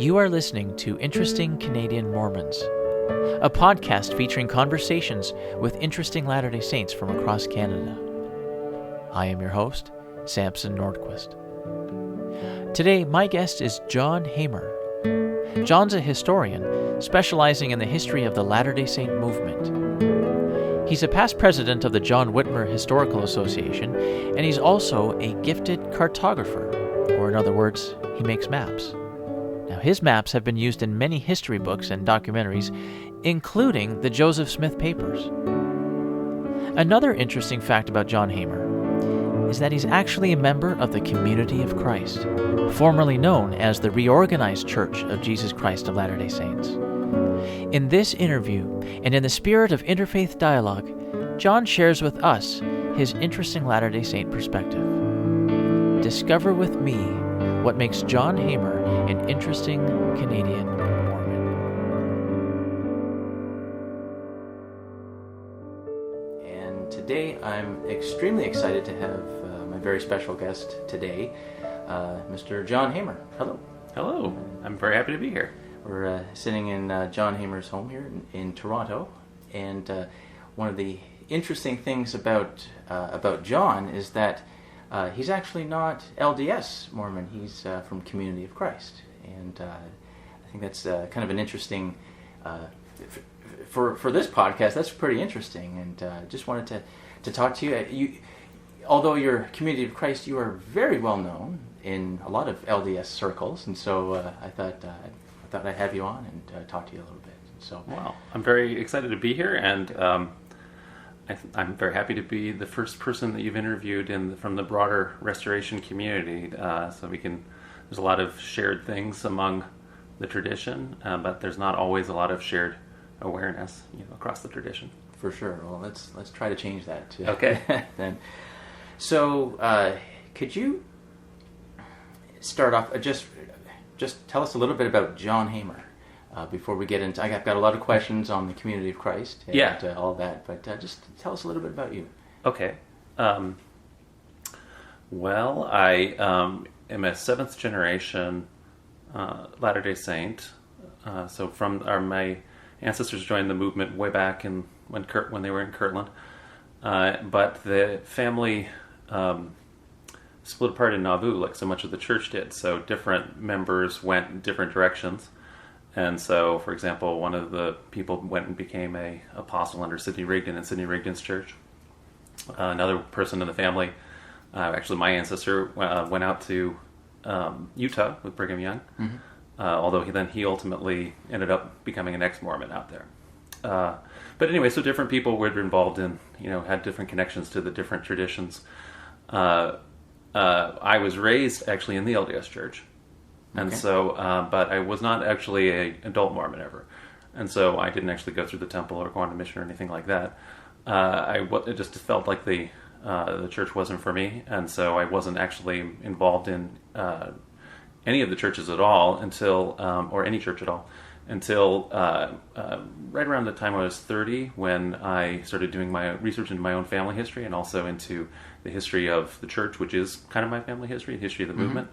You are listening to Interesting Canadian Mormons, a podcast featuring conversations with interesting Latter Day Saints from across Canada. I am your host, Samson Nordquist. Today, my guest is John Hamer. John's a historian specializing in the history of the Latter Day Saint movement. He's a past president of the John Whitmer Historical Association, and he's also a gifted cartographer, or in other words, he makes maps. Now, his maps have been used in many history books and documentaries, including the Joseph Smith Papers. Another interesting fact about John Hamer is that he's actually a member of the Community of Christ, formerly known as the Reorganized Church of Jesus Christ of Latter Day Saints. In this interview, and in the spirit of interfaith dialogue, John shares with us his interesting Latter Day Saint perspective. Discover with me what makes John Hamer an interesting Canadian Mormon. And today I'm extremely excited to have my very special guest today, Mr. John Hamer. Hello. Hello. I'm very happy to be here. We're sitting in John Hamer's home here in Toronto, and one of the interesting things about John is that he's actually not LDS Mormon. He's from Community of Christ, and I think that's kind of an interesting for this podcast. That's pretty interesting, and just wanted to talk to you. Although you're Community of Christ, you are very well known in a lot of LDS circles, and so I thought I'd have you on and talk to you a little bit. So, well, I'm very excited to be here, and I'm very happy to be the first person that you've interviewed from the broader restoration community. There's a lot of shared things among the tradition, but there's not always a lot of shared awareness, across the tradition. For sure. Well, let's try to change that too. Okay. Then, so could you start off just tell us a little bit about John Hamer? Before we get into, I've got a lot of questions on the Community of Christ and all that, but just tell us a little bit about you. Okay. Well, I am a seventh generation Latter Day Saint. So my ancestors joined the movement way back when they were in Kirtland, but the family split apart in Nauvoo, like so much of the church did. So different members went in different directions. And so, for example, one of the people went and became an apostle under Sidney Rigdon in Sidney Rigdon's church. Another person in the family, actually my ancestor, went out to Utah with Brigham Young, although he ultimately ended up becoming an ex-Mormon out there. But anyway, so different people were involved in, had different connections to the different traditions. I was raised actually in the LDS church. And so, but I was not actually an adult Mormon ever. And so I didn't actually go through the temple or go on a mission or anything like that. It just felt like the church wasn't for me. And so I wasn't actually involved in any of the churches at all or any church at all, until right around the time I was 30, when I started doing my research into my own family history and also into the history of the church, which is kind of my family history, the history of the movement.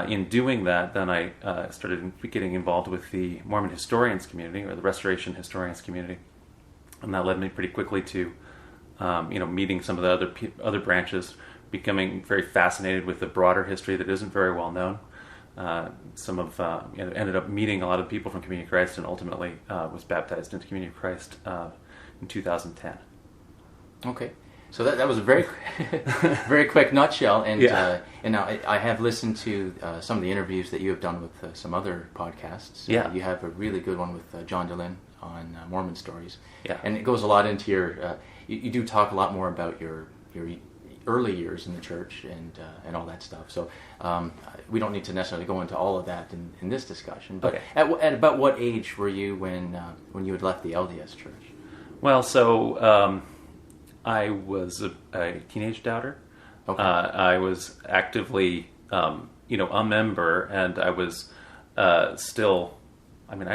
In doing that, then I started getting involved with the Mormon historians community, or the Restoration historians community, and that led me pretty quickly to, meeting some of the other branches, becoming very fascinated with the broader history that isn't very well known. Ended up meeting a lot of people from Community of Christ, and ultimately was baptized into Community of Christ in 2010. Okay. So that was a very very quick nutshell, and now I have listened to some of the interviews that you have done with some other podcasts. You have a really good one with John DeLynn on Mormon stories, and it goes a lot into your. You do talk a lot more about your early years in the church and all that stuff. So we don't need to necessarily go into all of that in this discussion. But at about what age were you when you had left the LDS church? Well, so. I was a teenage doubter. Okay. I was actively, a member, and I was still. I mean,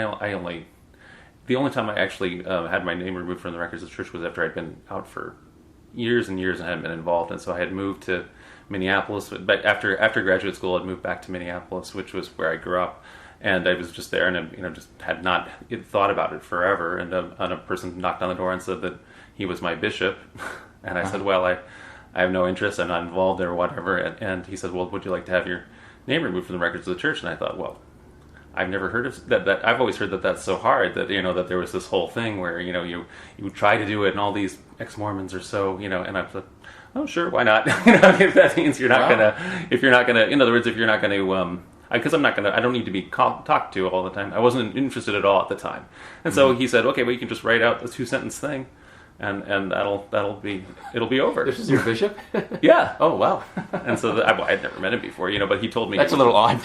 the only time I actually had my name removed from the records of the church was after I'd been out for years and years and hadn't been involved, and so I had moved to Minneapolis. But after graduate school, I'd moved back to Minneapolis, which was where I grew up. And I was just there, and just had not thought about it forever. And a person knocked on the door and said that he was my bishop, and I said, well, I have no interest, I'm not involved or whatever. And he said, well, would you like to have your name removed from the records of the church? And I thought, well, I've never heard of that. I've always heard that that's so hard, that that there was this whole thing where you try to do it, and all these ex-Mormons are so and I thought, oh sure, why not? If that means you're not gonna, in other words, if you're not gonna, because I don't need to be talked to all the time. I wasn't interested at all at the time, and so he said, okay, well, you can just write out a 2-sentence thing, and it'll be over. This is your bishop? Yeah. Oh wow. And so I'd never met him before, but he told me that's a little odd.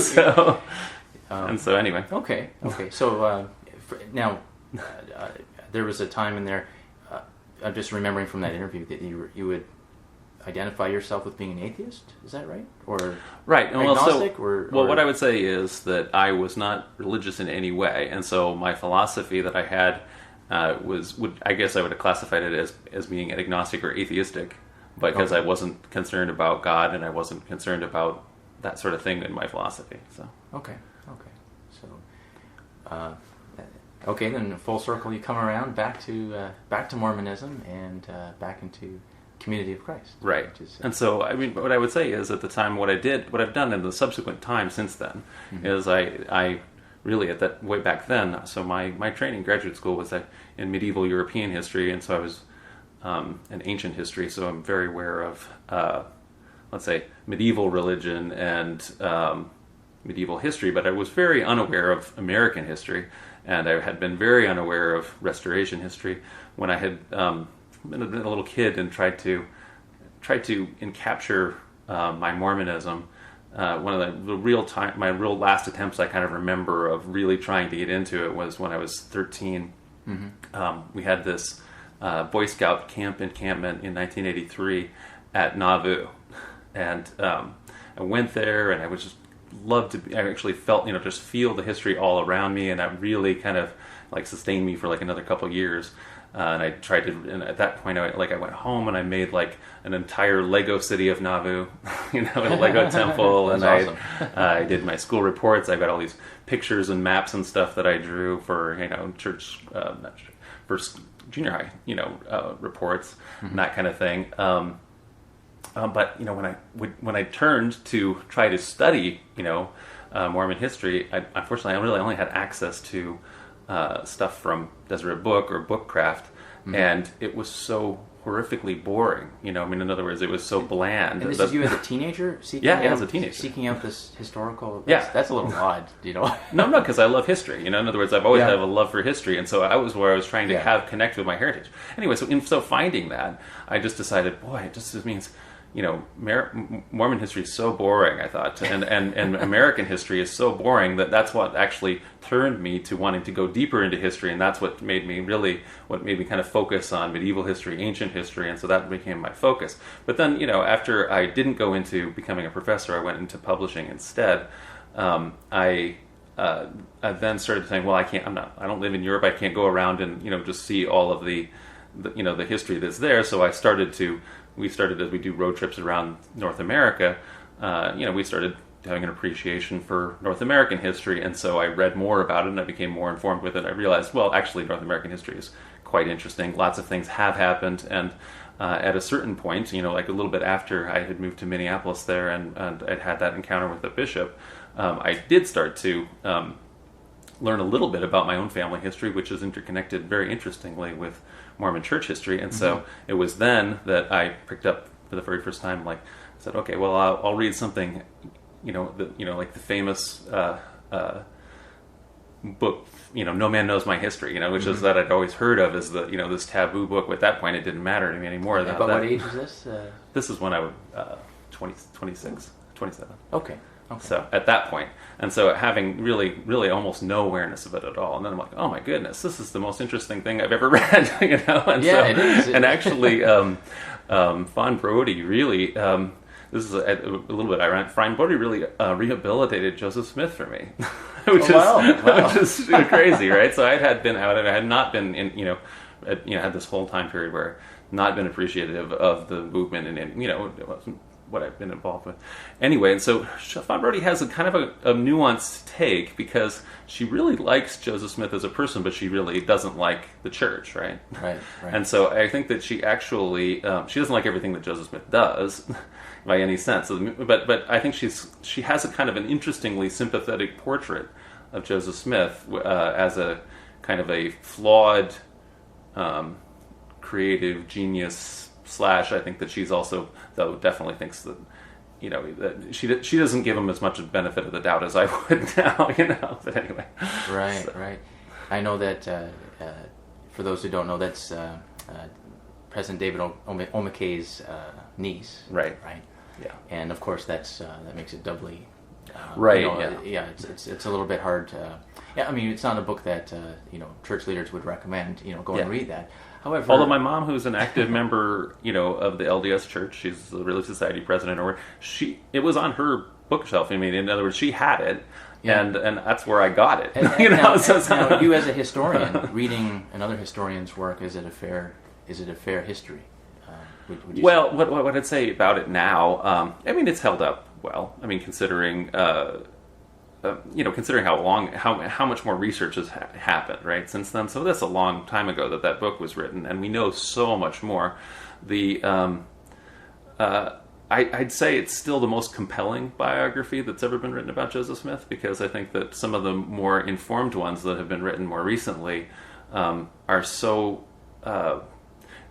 So. And so anyway. Okay. So now, there was a time in there. I'm just remembering from that interview that you would identify yourself with being an atheist. Is that right? Or right? Agnostic? Well, what I would say is that I was not religious in any way, and so my philosophy that I had I guess I would have classified it as being agnostic or atheistic, because I wasn't concerned about God, and I wasn't concerned about that sort of thing in my philosophy. So okay. So, then full circle, you come around back to Mormonism and back into Community of Christ. Right. And so, what I would say is, at the time, what I've done in the subsequent time since then, is I really, at that way back then, so my training, graduate school, was in medieval European history, and so I was in ancient history, so I'm very aware of, let's say, medieval religion and medieval history, but I was very unaware of American history, and I had been very unaware of Restoration history when I had been a little kid and tried to capture my Mormonism. One of my real last attempts I kind of remember of really trying to get into it was when I was 13. We had this Boy Scout encampment in 1983 at Nauvoo, and I went there, and I was just I actually felt, just feel the history all around me, and that really kind of sustained me for another couple of years. And I tried to, and at that point, I went home and I made an entire Lego city of Nauvoo, a Lego temple, and awesome. I did my school reports. I've got all these pictures and maps and stuff that I drew for church, for junior high, reports, and that kind of thing. But when I turned to try to study Mormon history, unfortunately I really only had access to stuff from Deseret Book or Bookcraft, and it was so horrifically boring. In other words, it was so bland. And this is you as a teenager? As a teenager. Seeking out this historical... Yeah. That's a little odd, No, because I love history. In other words, I've always had a love for history, and so I was trying to connect with my heritage. Anyway, so finding that, I just decided, boy, it just means... Mormon history is so boring, I thought, and American history is so boring that's what actually turned me to wanting to go deeper into history, and that's what made me kind of focus on medieval history, ancient history, and so that became my focus. But then, after I didn't go into becoming a professor, I went into publishing instead. I then started saying, well, I don't live in Europe, I can't go around and just see all of the history that's there. So we started, as we do road trips around North America, we started having an appreciation for North American history, and so I read more about it, and I became more informed with it. I realized, well, actually, North American history is quite interesting. Lots of things have happened, and at a certain point, a little bit after I had moved to Minneapolis there, and I'd had that encounter with the bishop, I did start to learn a little bit about my own family history, which is interconnected very interestingly with Mormon church history. And so it was then that I picked up for the very first time, I said, okay, well, I'll read something, like the famous book, No Man Knows My History, which is that I'd always heard of as the, this taboo book. At that point, it didn't matter to me anymore. But what age is this? This is when I was 26, 27. Okay. So at that point, and so having really almost no awareness of it at all, and then I'm like, oh my goodness, this is the most interesting thing I've ever read, And it is. And actually, Fawn Brody really, this is a little bit ironic. Fawn Brody really rehabilitated Joseph Smith for me, which is crazy, right? So I had been out, and I had not been in, had this whole time period where not been appreciative of the movement, and it what I've been involved with. Anyway, and so Fawn Brody has a kind of a nuanced take, because she really likes Joseph Smith as a person, but she really doesn't like the church, right? Right. And so I think that she actually she doesn't like everything that Joseph Smith does by any sense. But I think she has a kind of an interestingly sympathetic portrait of Joseph Smith as a kind of a flawed creative genius / I think that she's also, though, definitely thinks that, that she doesn't give him as much benefit of the doubt as I would now, but anyway. Right, so. Right. I know that, for those who don't know, that's President David Omekei's niece. Right. Yeah. And of course that makes it doubly... right, yeah. It's a little bit hard to... Yeah, I mean, it's not a book that, church leaders would recommend, go and read that. However... Although my mom, who's an active member, of the LDS Church, she's the Relief Society president, it was on her bookshelf. I mean, in other words, she had it, and that's where I got it. And now, you as a historian, reading another historian's work, is it a fair history? Would you well, say? what I'd say about it now, I mean, it's held up well. I mean, considering considering how much more research has happened, right, since then. So that's a long time ago that book was written, and we know so much more. I'd say it's still the most compelling biography that's ever been written about Joseph Smith, because I think that some of the more informed ones that have been written more recently are so...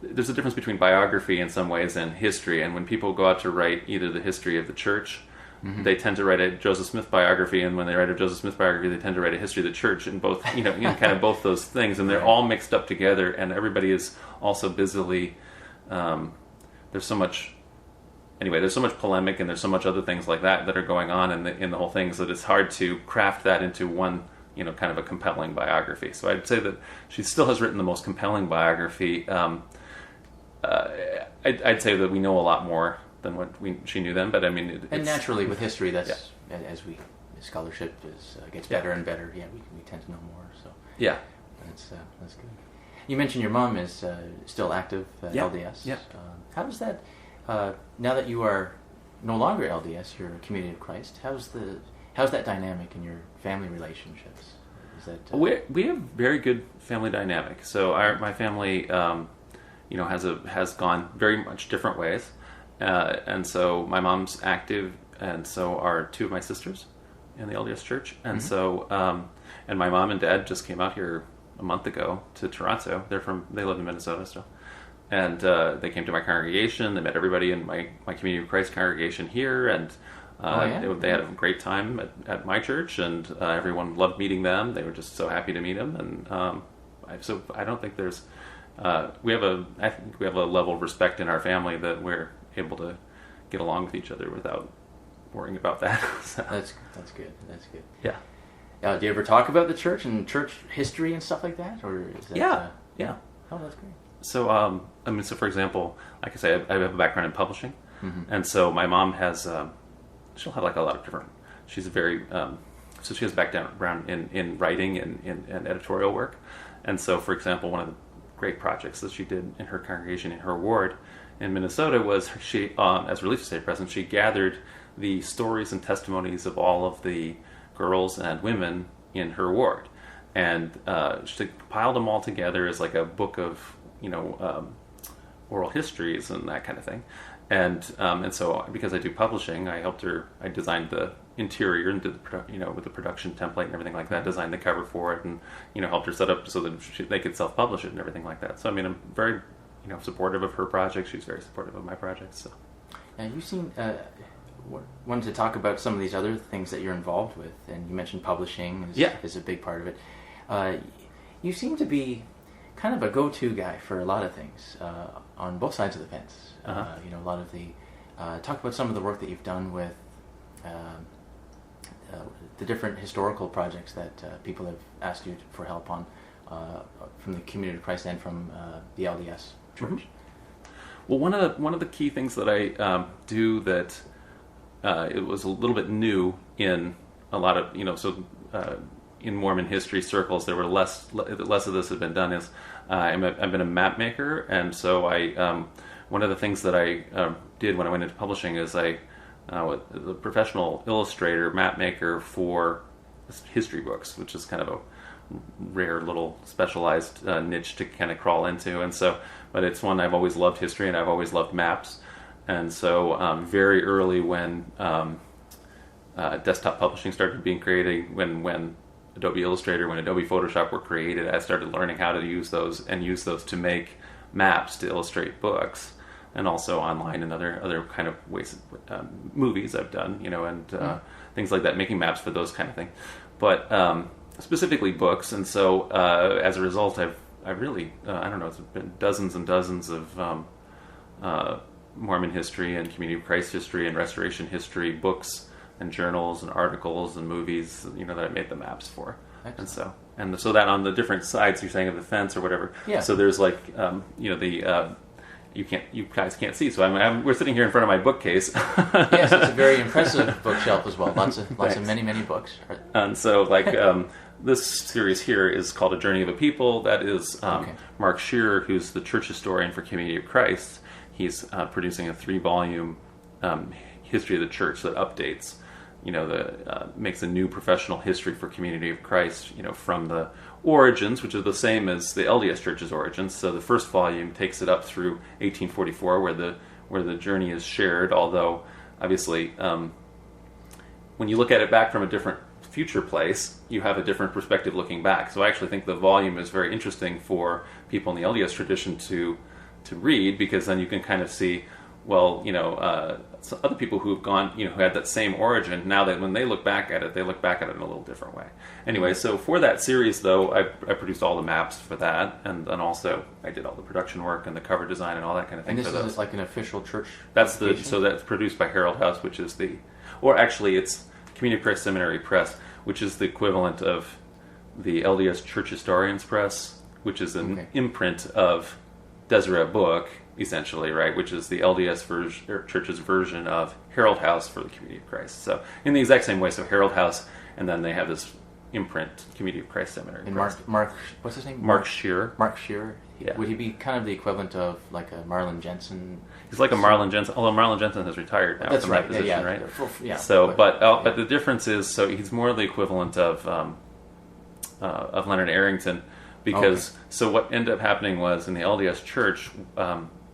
there's a difference between biography in some ways and history, and when people go out to write either the history of the church, they tend to write a Joseph Smith biography, and when they write a Joseph Smith biography, they tend to write a history of the church, and both, kind of both those things, and they're all mixed up together, and everybody is also busily, there's so much polemic, and there's so much other things like that are going on in the whole thing, so that it's hard to craft that into one, kind of a compelling biography. So I'd say that she still has written the most compelling biography. I'd say that we know a lot more than what she knew then, but I mean... And naturally, with history, that's as scholarship gets better and better, we tend to know more, so... Yeah. That's good. You mentioned your mom is still active at LDS. Yeah. How does that... now that you are no longer LDS, you're a Community of Christ, how's that dynamic in your family relationships? Is that... We have very good family dynamic. So my family... has gone very much different ways. And so my mom's active, and so are two of my sisters in the LDS Church. And so, and my mom and dad just came out here a month ago to Toronto. They live in Minnesota still. And they came to my congregation. They met everybody in my Community of Christ congregation here, and they had a great time at my church, and everyone loved meeting them. They were just so happy to meet them. And so I don't think there's... I think we have a level of respect in our family that we're able to get along with each other without worrying about that. So. That's good. Yeah. Do you ever talk about the church and church history and stuff like that, or is that? Yeah. Oh, that's great. So, so for example, like I say, I have a background in publishing, and so my mom has, she'll have like a lot of different. She's very, so she has a background in writing and editorial work, and so, for example, one of the great projects that she did in her congregation in her ward in Minnesota was she, as Relief Society president, she gathered the stories and testimonies of all of the girls and women in her ward, and she compiled them all together as like a book of oral histories and that kind of thing. And so because I do publishing, I helped her. I designed the interior and did the with the production template and everything like that. Designed the cover for it, and helped her set up so that they could self-publish it and everything like that. So I mean, I'm very supportive of her project. She's very supportive of my projects. So. Now you seem wanted to talk about some of these other things that you're involved with, and you mentioned publishing is a big part of it. You seem to be kind of a go-to guy for a lot of things on both sides of the fence. A lot of the talk about some of the work that you've done with the different historical projects that people have asked you for help on from the Community of Christ and from the LDS Church. Mm-hmm. Well, one of the key things that I do that it was a little bit new in a lot of in Mormon history circles, there were less of this had been done. Is I've been a map maker, and so I one of the things that I did when I went into publishing is I was a professional illustrator, map maker for history books, which is kind of a rare little specialized niche to kind of crawl into. And so, but it's one I've always loved history, and I've always loved maps. And so very early when desktop publishing started being created, when Adobe Illustrator, when Adobe Photoshop were created, I started learning how to use those to make maps to illustrate books, and also online and other kind of ways. Movies I've done, and things like that, making maps for those kind of things. But specifically books, and so as a result, I've really I don't know, it's been dozens and dozens of Mormon history and Community of Christ history and Restoration history books and journals and articles and movies, that I made the maps for. Excellent. And so that on the different sides you're saying of the fence or whatever. Yeah. So there's like you guys can't see. So we're sitting here in front of my bookcase. Yes, it's a very impressive bookshelf as well. Lots of many books. And so this series here is called A Journey of a People. That is Mark Shearer, who's the church historian for Community of Christ. He's producing a 3-volume history of the church that updates, makes a new professional history for Community of Christ, from the origins, which are the same as the LDS Church's origins. So the first volume takes it up through 1844, where the journey is shared. Although, obviously, when you look at it back from a different future place, you have a different perspective looking back. So I actually think the volume is very interesting for people in the LDS tradition to read, because then you can kind of see, well, some other people who've gone, who had that same origin, now that when they look back at it in a little different way. Anyway, so for that series, though, I produced all the maps for that, and then also I did all the production work and the cover design and all that kind of thing. And this is like an official church That's produced by Herald House, which is it's Community of Christ Seminary Press, which is the equivalent of the LDS Church Historians Press, which is an imprint of Deseret Book, essentially, right, which is the LDS Church's version of Herald House for the Community of Christ. So in the exact same way, so Herald House, and then they have this imprint, Community of Christ Seminary. And Mark, what's his name? Mark Shearer. Mark Shearer. Yeah. Would he be kind of the equivalent of like a Marlon Jensen? He's like a Marlon Jensen, although Marlon Jensen has retired now from that position, right? Yeah. So, but the difference is, so he's more the equivalent of Leonard Arrington, because so what ended up happening was in the LDS Church,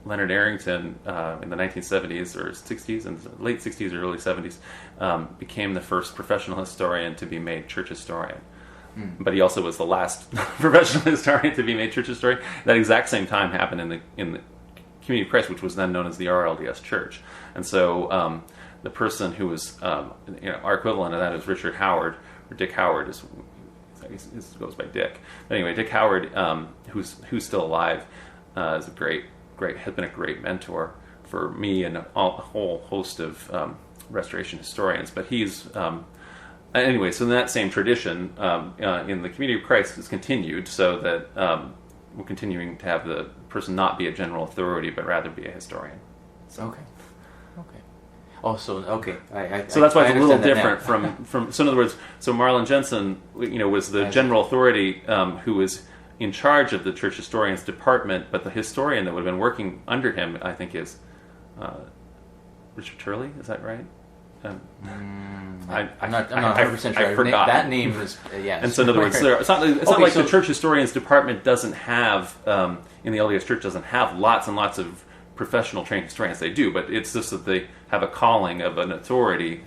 Leonard Arrington in the 1970s or 60s and late 60s or early 70s became the first professional historian to be made church historian. But he also was the last professional historian to be made church historian. That exact same time happened in the Community of Christ, which was then known as the RLDS Church. And so the person who was our equivalent of that is Richard Howard, or Dick Howard he goes by Dick. But anyway, Dick Howard, who's still alive, is has been a great mentor for me and a whole host of restoration historians. But he's anyway. So in that same tradition, in the Community of Christ, has continued, so that we're continuing to have the person not be a general authority, but rather be a historian. So. Okay. Oh, so so that's why it's a little different from. So in other words, so Marlon Jensen, was the general authority who was in charge of the church historians department, but the historian that would have been working under him, I think, is Richard Turley. Is that right? I'm not 100% sure. I forgot. That name is yes. And so in other words, it's not like the church historians department doesn't have in the LDS Church doesn't have lots and lots of professional trained historians. They do, but it's just that they have a calling of an authority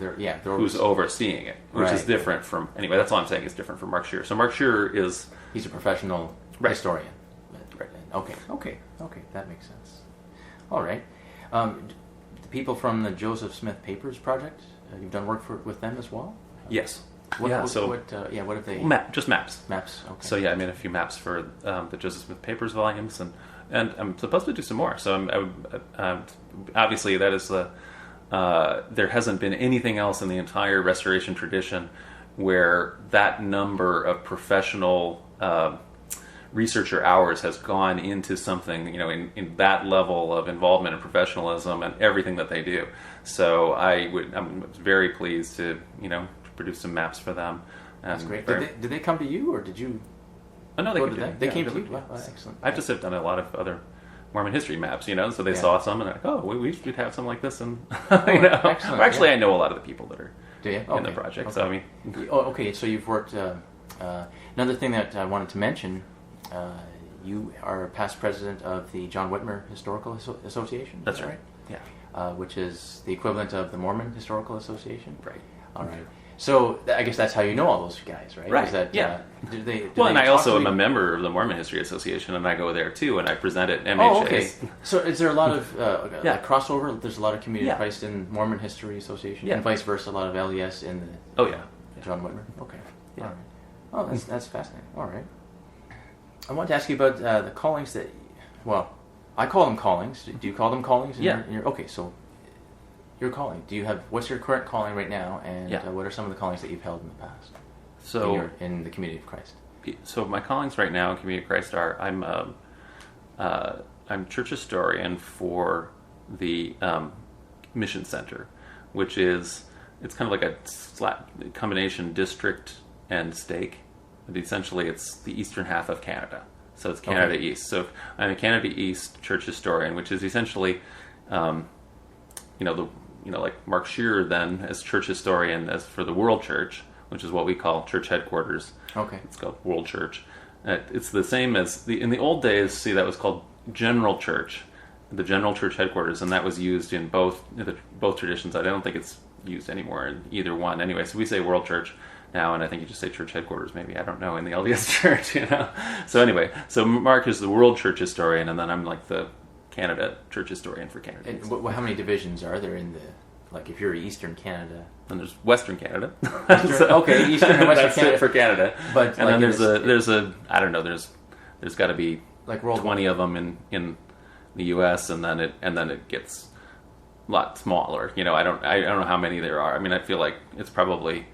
who's overseeing it, which is different from. Anyway, that's all I'm saying. Is different from Mark Shearer. So Mark Shearer he's a professional historian. Right. Okay, that makes sense. All right. The people from the Joseph Smith Papers Project, you've done work with them as well? Yes. What have they? Just maps. Maps. Okay. So I made a few maps for the Joseph Smith Papers volumes, and I'm supposed to do some more. So I'm obviously that is there hasn't been anything else in the entire restoration tradition where that number of professional researcher hours has gone into something, in that level of involvement and professionalism and everything that they do. So I'm very pleased to produce some maps for them. That's great. Did they come to you, or did you? Oh no, they came to me. They came to you. Wow, excellent. I've just done a lot of other Mormon history maps, so they Yeah. saw some and they're like, oh, we should have some like this, and excellent, Well, actually, yeah. I know a lot of the people that are Do you? in the project. So I mean, Okay, so you've worked. Another thing that I wanted to mention, you are past president of the John Whitmer Historical Association. that's is that right. Yeah. Which is the equivalent of the Mormon Historical Association. Right. All right. So I guess that's how you know all those guys, right? Right. Is that, Yeah. Do they And I talk also to am you? a member of the Mormon History Association, and I go there too, and I present at MHAs. Oh, okay. So is there a lot of Yeah. like crossover? There's a lot of Community Yeah. of Christ in Mormon History Association, Yeah. and vice versa. A lot of LES in the Oh yeah. John Whitmer. Okay. Yeah. All right. Oh, that's fascinating. All right. I want to ask you about the callings that. Well, I call them callings. Do you call them callings? Yeah. Okay, so your calling. Do you have what's your current calling right now, and Yeah. what are some of the callings that you've held in the past? So in the Community of Christ. So my callings right now in Community of Christ are I'm church historian for the Mission Center, which is it's kind of like a combination district and stake. But essentially, it's the eastern half of Canada. So it's Canada Okay. East. So I'm a Canada East church historian, which is essentially, like Mark Shearer then as church historian as for the World Church, which is what we call church headquarters. Okay. It's called World Church. It's the same as in the old days. See, that was called General Church, the General Church headquarters, and that was used in both traditions. I don't think it's used anymore in either one. Anyway, so we say World Church now, and I think you just say church headquarters. Maybe I don't know in the LDS Church, So anyway, so Mark is the World Church historian, and then I'm like the Canada Church historian for Canada. And how many divisions are there in the like if you're Eastern Canada? And there's Western Canada. Okay, Eastern and Western that's Canada it for Canada. But and like then there's a I don't know. There's got to be like world 20 of them in the U.S. and then it gets a lot smaller. I don't know how many there are. I mean, I feel like it's probably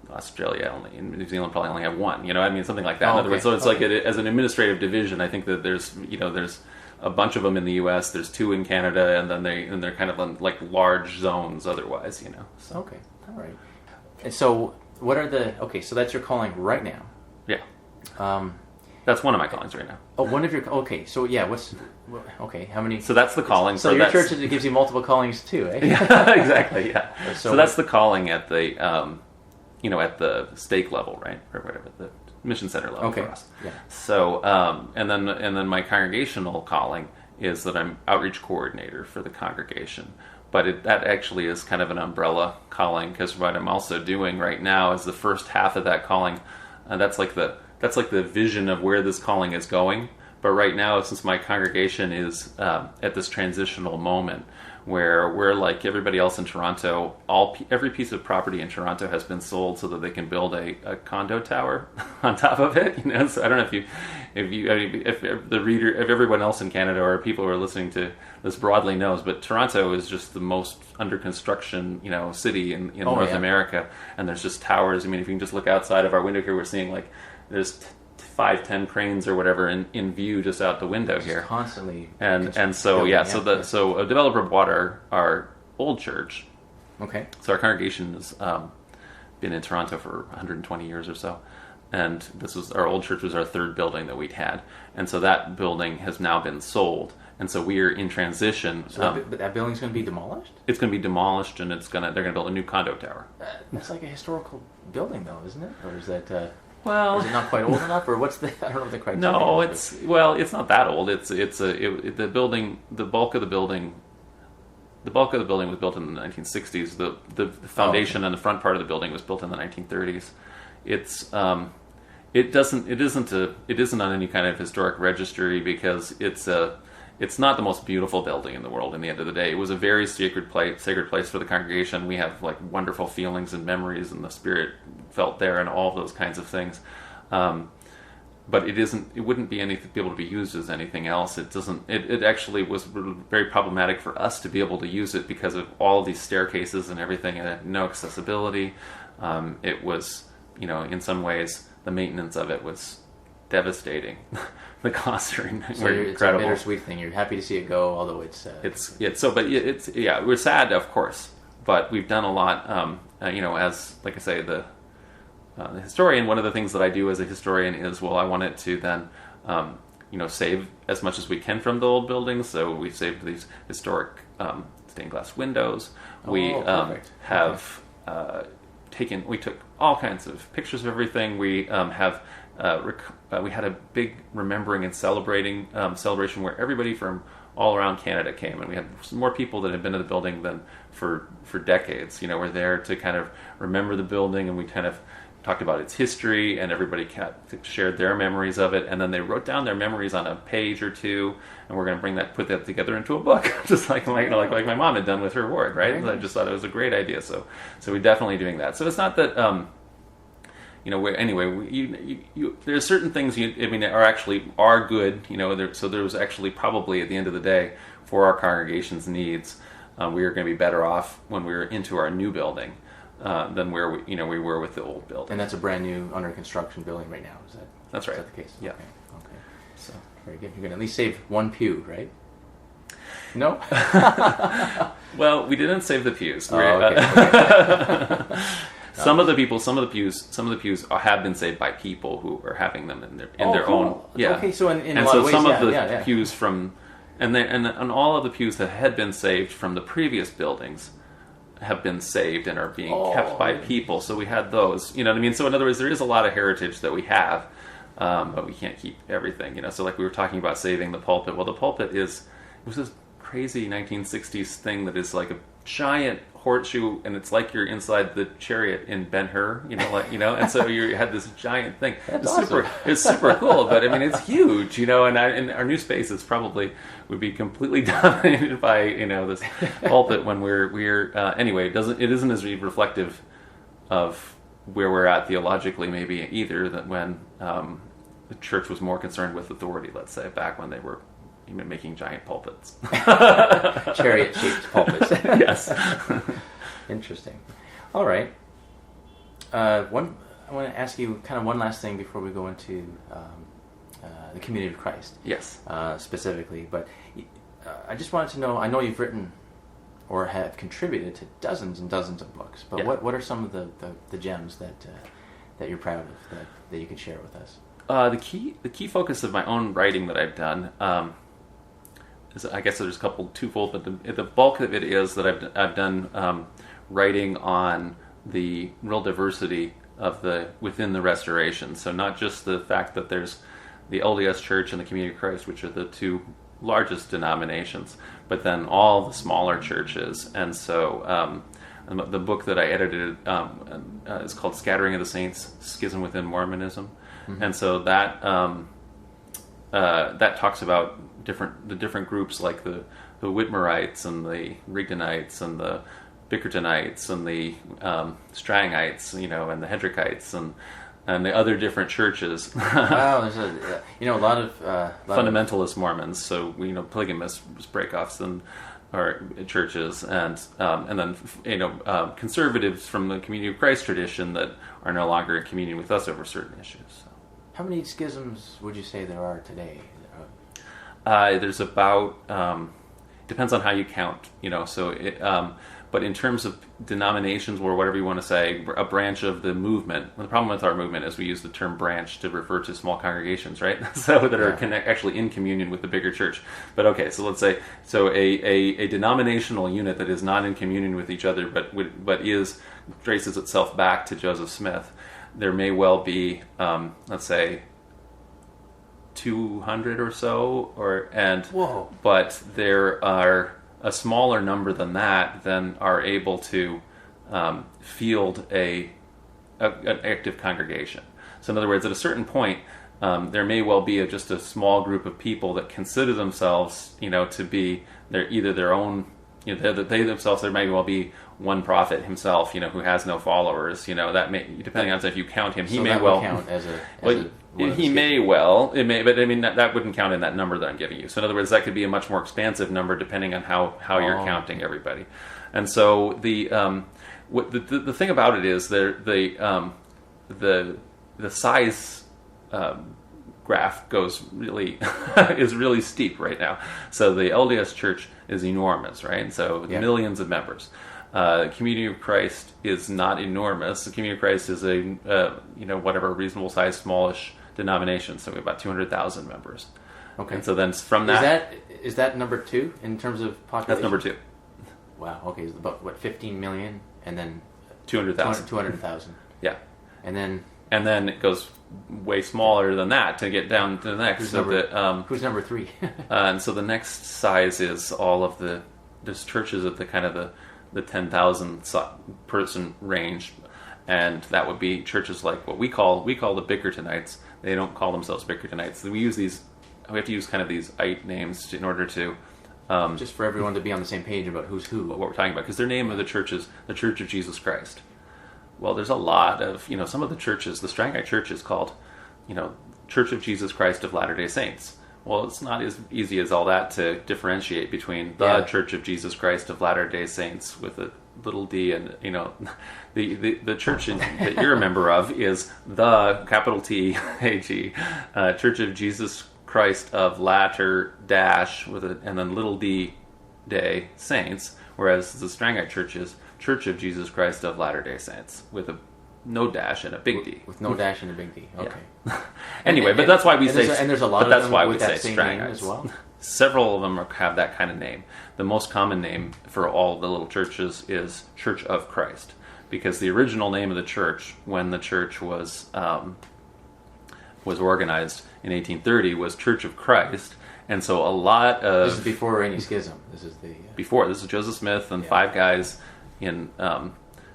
Australia only, and New Zealand probably only have one. Something like that. In other words, so it's like as an administrative division. I think that there's a bunch of them in the U.S. There's 2 in Canada, and then they're kind of in, like large zones. Otherwise, So. Okay, all right. And so, what are the? Okay, so that's your calling right now. Yeah. That's one of my callings right now. Oh, one of your. Okay, so yeah, okay? How many? So that's the calling. So your church gives you multiple callings too, eh? Yeah, exactly. Yeah. So that's the calling at the, at the stake level, right, or whatever the mission center level for us. Yeah. So, and then my congregational calling is that I'm outreach coordinator for the congregation. But that actually is kind of an umbrella calling, because what I'm also doing right now is the first half of that calling, and that's like the vision of where this calling is going. But right now, since my congregation is at this transitional moment where we're like everybody else in Toronto, every piece of property in Toronto has been sold so that they can build a condo tower on top of it. So I don't know if the reader, if everyone else in Canada or people who are listening to this broadly knows, but Toronto is just the most under construction city in North America, and there's just towers. I mean, if you can just look outside of our window here, we're seeing like there's 5-10 cranes or whatever in view just out the window just here constantly. So a developer bought our old church. Okay. So our congregation has been in Toronto for 120 years or so, and our old church was our third building that we'd had, and so that building has now been sold, and so we are in transition. So that building's going to be demolished? It's going to be demolished, and they're going to build a new condo tower. That's like a historical building, though, isn't it? Or is that? Well, is it not quite old enough, or what's the? I don't know what the criteria. No, is, it's not that old. The building, the bulk of the building was built in the 1960s. The foundation and the front part of the building was built in the 1930s. It isn't on any kind of historic registry because it's not the most beautiful building in the world. In the end of the day, it was a very sacred place for the congregation. We have like wonderful feelings and memories, and the Spirit felt there, and all of those kinds of things. But it wouldn't be able to be used as anything else. It actually was very problematic for us to be able to use it because of all of these staircases and everything. It had no accessibility. It was, in some ways, the maintenance of it was devastating. The costs are incredible. It's a bittersweet thing. You're happy to see it go, although we're sad, of course, but we've done a lot. As like I say, the historian. One of the things that I do as a historian is, I want it to then save as much as we can from the old buildings. So we saved these historic stained glass windows. We have we took all kinds of pictures of everything. We we had a big remembering and celebration where everybody from all around Canada came, and we had more people that had been to the building than for decades. Were there to kind of remember the building, and we kind of talked about its history, and everybody shared their memories of it, and then they wrote down their memories on a page or two, and we're going to put that together into a book, just like my mom had done with her ward, right? I just thought it was a great idea, so we're definitely doing that. So it's not that there's certain things are good, so there was actually probably at the end of the day for our congregation's needs, we are going to be better off when we were into our new building than where we were with the old building. And that's a brand new under construction building right now. That's right. Is that the case? Yeah. Okay. So very good. You're going to at least save one pew, right? No. Well, we didn't save the pews. Okay. Some of the pews have been saved by people who are having them in their cool. own. Yeah. Okay, so in and a lot so of ways, some of the pews from, and all of the pews that had been saved from the previous buildings have been saved and are being kept by people. So we had those. You know what I mean? So in other words, there is a lot of heritage that we have, but we can't keep everything. So like we were talking about saving the pulpit. Well, the pulpit was this crazy 1960s thing that is like a giant horseshoe, and it's like you're inside the chariot in Ben-Hur, and so you had this giant thing. It's super cool, but I mean it's huge, and our new spaces probably would be completely dominated by this pulpit when we're anyway. It isn't as reflective of where we're at theologically maybe either, that when the church was more concerned with authority, let's say, back when they were making giant pulpits. Chariot-shaped pulpits. Yes. Interesting. All right. I want to ask you kind of one last thing before we go into the Community of Christ. Yes. Specifically, but I just wanted to know, I know you've written or have contributed to dozens and dozens of books, but what are some of the gems that you're proud of that you could share with us? The key focus of my own writing that I've done is, I guess there's twofold, but the bulk of it is that I've done writing on the real diversity of within the Restoration. So not just the fact that there's the LDS Church and the Community of Christ, which are the two largest denominations, but then all the smaller churches. And so the book that I edited is called Scattering of the Saints, Schism Within Mormonism. Mm-hmm. And so that talks about the different groups, like the Whitmerites and the Rigdonites and the Bickertonites and the Strangites, and the Hendrickites and the other different churches. Wow, there's a lot of fundamentalist Mormons, so polygamous breakoffs or churches, and then conservatives from the Community of Christ tradition that are no longer in communion with us over certain issues. So. How many schisms would you say there are today? There's about depends on how you count, but in terms of denominations or whatever you want to say, a branch of the movement. The problem with our movement is we use the term branch to refer to small congregations, right? So that are actually in communion with the bigger church. But okay, so let's say a denominational unit that is not in communion with each other, but traces itself back to Joseph Smith. There may well be, let's say, 200 or so, but there are a smaller number than that than are able to field an active congregation. So in other words, at a certain point, there may well be just a small group of people that consider themselves, to be their own. They themselves, there may well be one prophet himself, who has no followers. That may, depending on if you count him, he may well count as he may well. It may, but I mean that wouldn't count in that number that I'm giving you. So in other words, that could be a much more expansive number depending on how you're counting everybody. And so the thing about it is the size graph goes really is really steep right now. So the LDS Church is enormous, right? So millions of members. Community of Christ is not enormous. The Community of Christ is a whatever reasonable size, smallish denomination. So we have about 200,000 members, Okay. And so then from that... Is that number 2 in terms of population? That's number 2. Wow, okay. It's about, 15 million? And then... 200,000. 200,000. Yeah. And then it goes way smaller than that to get down to the next. Who's number 3? And so the next size is all of there's churches at the kind of the 10,000 person range, and that would be churches like what we call the Bickertonites. They don't call themselves Bickertonites. We have to use kind of these ite names in order to just for everyone to be on the same page about who's who, what we're talking about, because their name of the church is the Church of Jesus Christ. Well, there's a lot of, some of the churches, the Strangite Church is called, Church of Jesus Christ of Latter Day Saints. Well, it's not as easy as all that to differentiate between the Church of Jesus Christ of Latter Day Saints with a little d and, the church that you're a member of is the capital T-A-G, Church of Jesus Christ of Latter dash with and then little d Day Saints, whereas the Strangite Church is Church of Jesus Christ of Latter Day Saints with a no dash and a big D. With no dash and a big D. Okay. Yeah. Anyway, but that's why we say. And there's a lot but of that's them why with we that say same name Strangites as well. Several of them have that kind of name. The most common name for all the little churches is Church of Christ, because the original name of the church, when the church was organized in 1830, was Church of Christ. And so a lot of... This is before any schism. This is the... Before. This is Joseph Smith and 5 guys in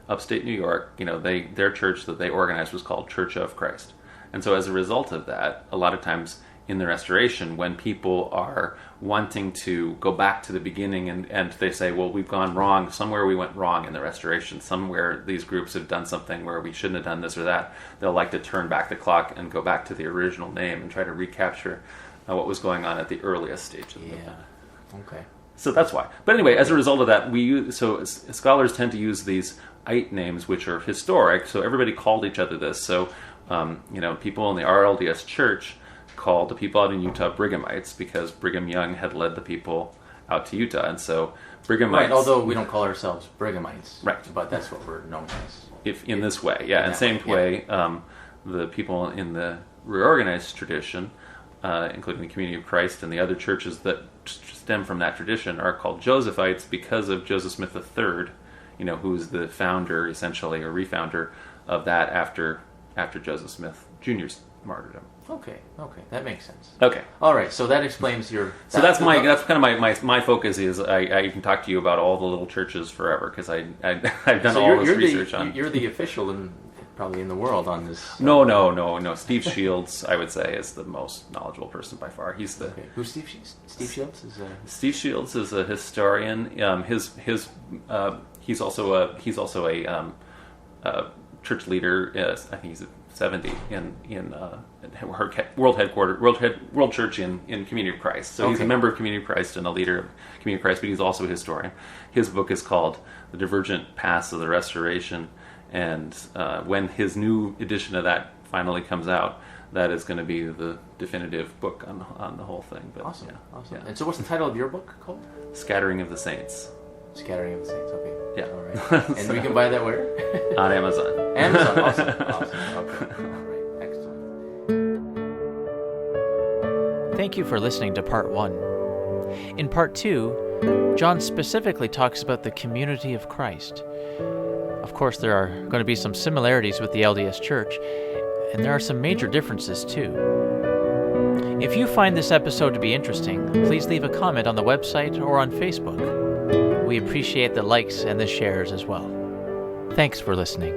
upstate New York. Their church that they organized was called Church of Christ. And so as a result of that, a lot of times in the Restoration, when people are wanting to go back to the beginning and they say, well, we've gone wrong, somewhere we went wrong in the Restoration, somewhere these groups have done something where we shouldn't have done this or that, they'll like to turn back the clock and go back to the original name and try to recapture what was going on at the earliest stage of the movement. Okay. So that's why. But anyway, as a result of that, scholars tend to use these ite names, which are historic. So everybody called each other this. So, people in the RLDS Church called the people out in Utah Brighamites because Brigham Young had led the people out to Utah. And so Brighamites... Right, although we don't call ourselves Brighamites. Right. But that's what we're known as. If in this way, yeah. And same way, the people in the Reorganized tradition, including the Community of Christ and the other churches that stem from that tradition, are called Josephites because of Joseph Smith III, who's the founder, essentially, or refounder of that after Joseph Smith Jr.'s martyrdom. Okay, that makes sense. Okay, all right. So that explains your. So that's kind of my focus is I can talk to you about all the little churches forever because I've done all this research on. You're the official probably in the world on this. No. Steve Shields, I would say, is the most knowledgeable person by far. He's the. Okay. Who's Steve Shields? Steve Shields is a historian. He's also a church leader. I think he's 70 in World Church in Community of Christ. So he's a member of Community of Christ and a leader of Community of Christ, but he's also a historian. His book is called The Divergent Paths of the Restoration, and when his new edition of that finally comes out, that is going to be the definitive book on the whole thing. But, awesome. Yeah. And so what's the title of your book called? Scattering of the Saints. Scattering of the Saints, okay. Yeah. All right. And we can buy that where? On Amazon. Awesome. Okay. All right. Excellent. Thank you for listening to Part 1. In Part 2, John specifically talks about the community of Christ. Of course, there are going to be some similarities with the LDS Church, and there are some major differences too. If you find this episode to be interesting, please leave a comment on the website or on Facebook. We appreciate the likes and the shares as well. Thanks for listening.